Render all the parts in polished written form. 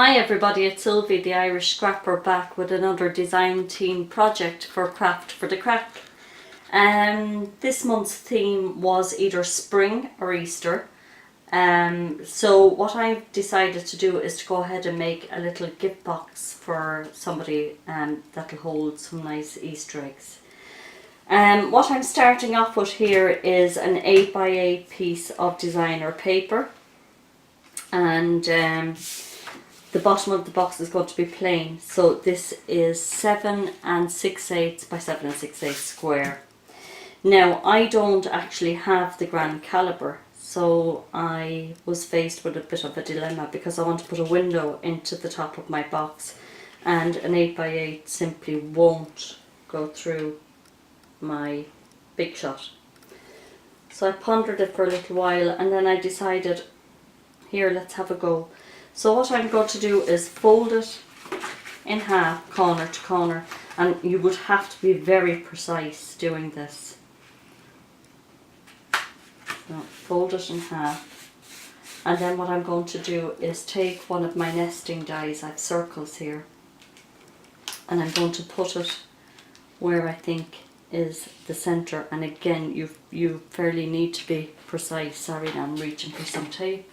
Hi everybody, it's Sylvie the Irish Scrapper back with another design team project for Craft for the Crack. This month's theme was either spring or Easter. So what I've decided to do is to go ahead and make a little gift box for somebody that'll hold some nice Easter eggs. What I'm starting off with here is an 8x8 piece of designer paper, and the bottom of the box is going to be plain. So this is 7 6/8 by 7 6/8 square. Now I don't actually have the grand caliber, so I was faced with a bit of a dilemma because I want to put a window into the top of my box, and an 8x8 simply won't go through my Big Shot. So I pondered it for a little while, and then I decided, here, let's have a go. So what I'm going to do is fold it in half, corner to corner, and you would have to be very precise doing this. So fold it in half, and then what I'm going to do is take one of my nesting dies, I have circles here, and I'm going to put it where I think is the centre. And again, you fairly need to be precise. Sorry, now I'm reaching for some tape.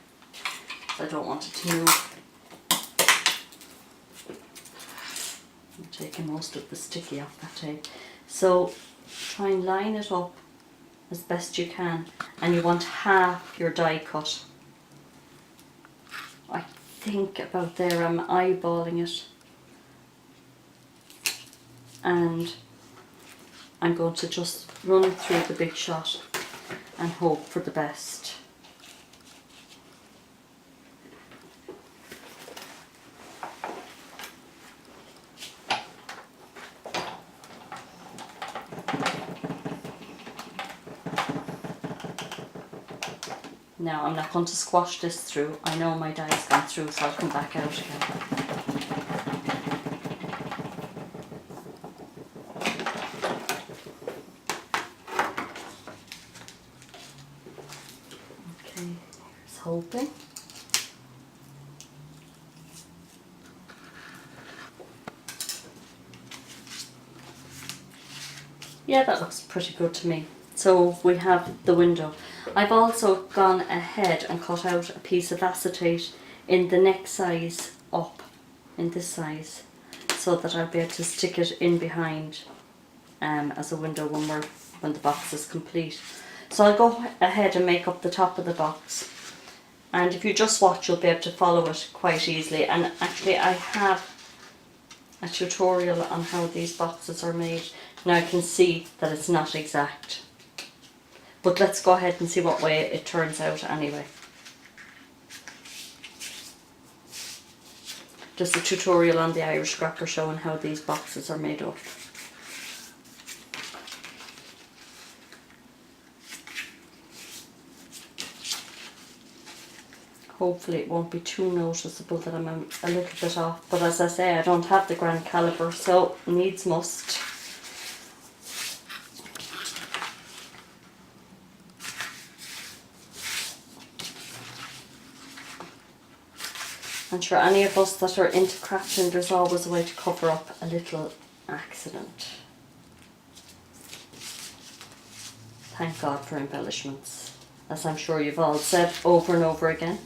I don't want it to move. I'm taking most of the sticky off that tape. So try and line it up as best you can, and you want half your die cut. I think about there, I'm eyeballing it, and I'm going to just run it through the Big Shot and hope for the best. Now I'm not going to squash this through. I know my die's gone through, so I'll come back out again. Okay, here's hoping. Yeah, that looks pretty good to me. So we have the window. I've also gone ahead and cut out a piece of acetate in the next size up, in this size, so that I'll be able to stick it in behind as a window when the box is complete. So I'll go ahead and make up the top of the box, and if you just watch you'll be able to follow it quite easily. And actually I have a tutorial on how these boxes are made. Now I can see that it's not exact, but let's go ahead and see what way it turns out anyway. Just a tutorial on the Irish Scrapper showing how these boxes are made up. Hopefully it won't be too noticeable that I'm a little bit off, but as I say, I don't have the grand caliber, so needs must. And for any of us that are into crafting, there's always a way to cover up a little accident. Thank God for embellishments, as I'm sure you've all said over and over again.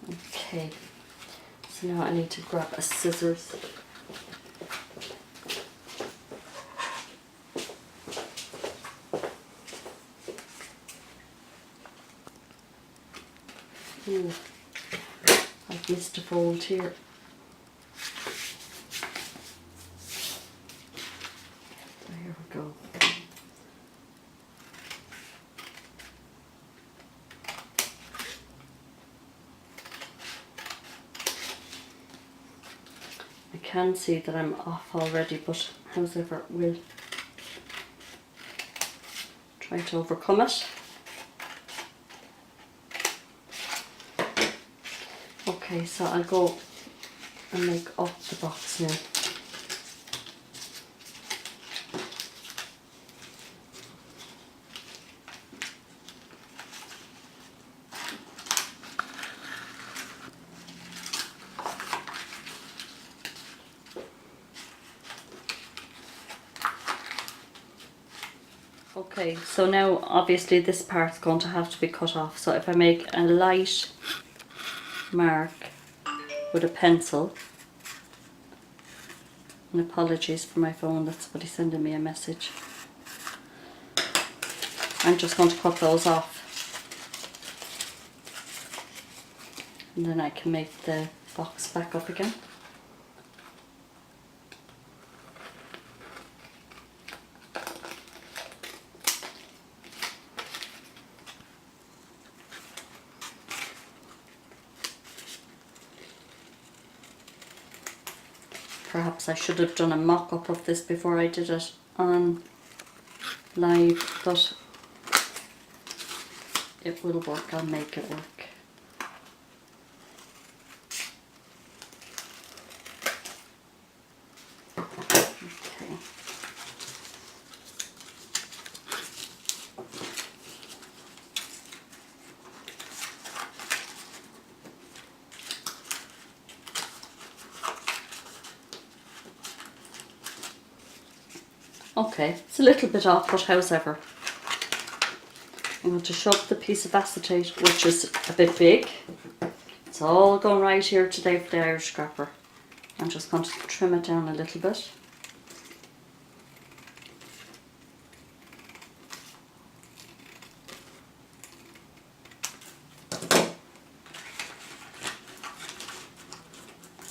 Okay, so now I need to grab a scissors. Ooh, I've missed a fold here. There we go. I can see that I'm off already, but however, we'll try to overcome it. Okay, so I'll go and make up the box now. Okay, so now obviously this part's going to have to be cut off. So if I make a light mark with a pencil, and apologies for my phone, that's somebody sending me a message. I'm just going to cut those off. And then I can make the box back up again. Perhaps I should have done a mock-up of this before I did it on live, but it will work. I'll make it work. Okay. Okay, it's a little bit off, but however, I'm going to shove the piece of acetate, which is a bit big. It's all going right here today for the Irish scrapper. I'm just going to trim it down a little bit.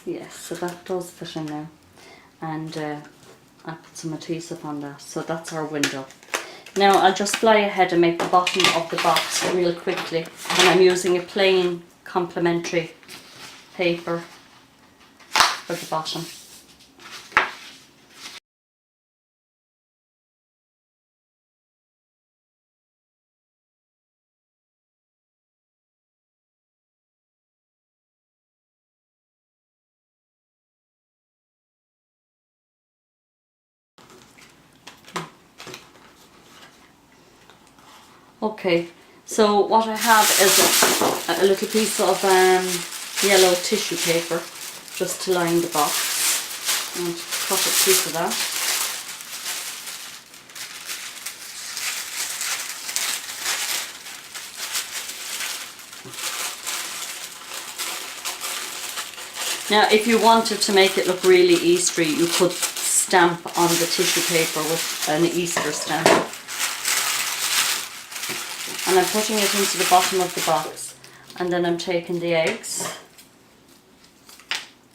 Yes, so that does fit in now. And I put some adhesive on that, so that's our window. Now I'll just fly ahead and make the bottom of the box real quickly, and I'm using a plain complementary paper for the bottom. Okay, so what I have is a little piece of yellow tissue paper just to line the box, and cut a piece of that. Now if you wanted to make it look really Eastery, you could stamp on the tissue paper with an Easter stamp. And I'm putting it into the bottom of the box, and then I'm taking the eggs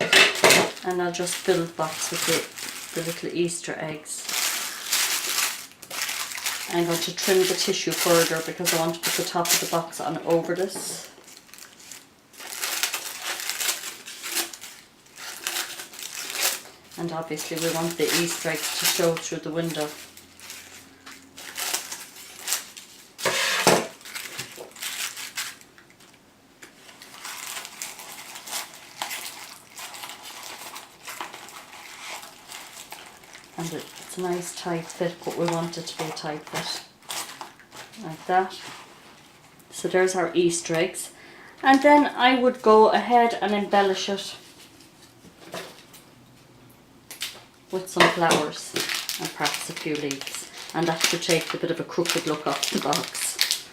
and I'll just fill the box with the little Easter eggs. I'm going to trim the tissue further because I want to put the top of the box on over this. And obviously we want the Easter eggs to show through the window. And it's a nice tight fit, but we want it to be a tight fit, like that. So there's our Easter eggs. And then I would go ahead and embellish it with some flowers and perhaps a few leaves. And that should take a bit of a crooked look off the box.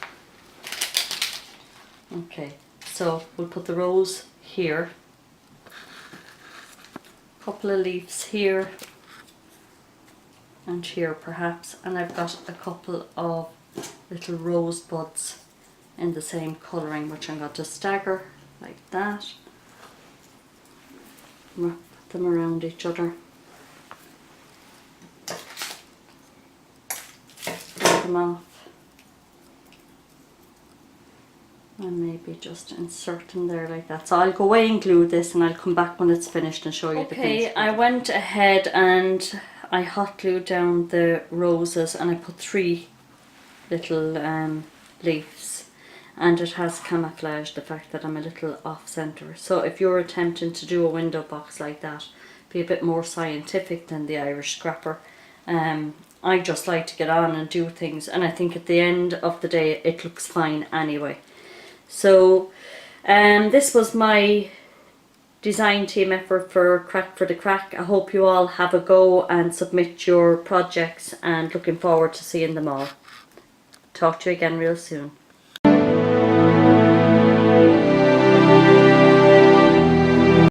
Okay, so we'll put the rose here, a couple of leaves here, and here perhaps, and I've got a couple of little rose buds in the same colouring, which I'm going to stagger like that. Put them around each other. Pull them off. And maybe just insert them there like that. So I'll go away and glue this, and I'll come back when it's finished and show you the finished. Okay, I went ahead and I hot glued down the roses, and I put 3 little leaves, and it has camouflaged the fact that I'm a little off centre. So if you're attempting to do a window box like that, be a bit more scientific than the Irish scrapper. I just like to get on and do things, and I think at the end of the day it looks fine anyway. So this was my design team effort for Crack for the Crack. I hope you all have a go and submit your projects, and looking forward to seeing them all. Talk to you again real soon.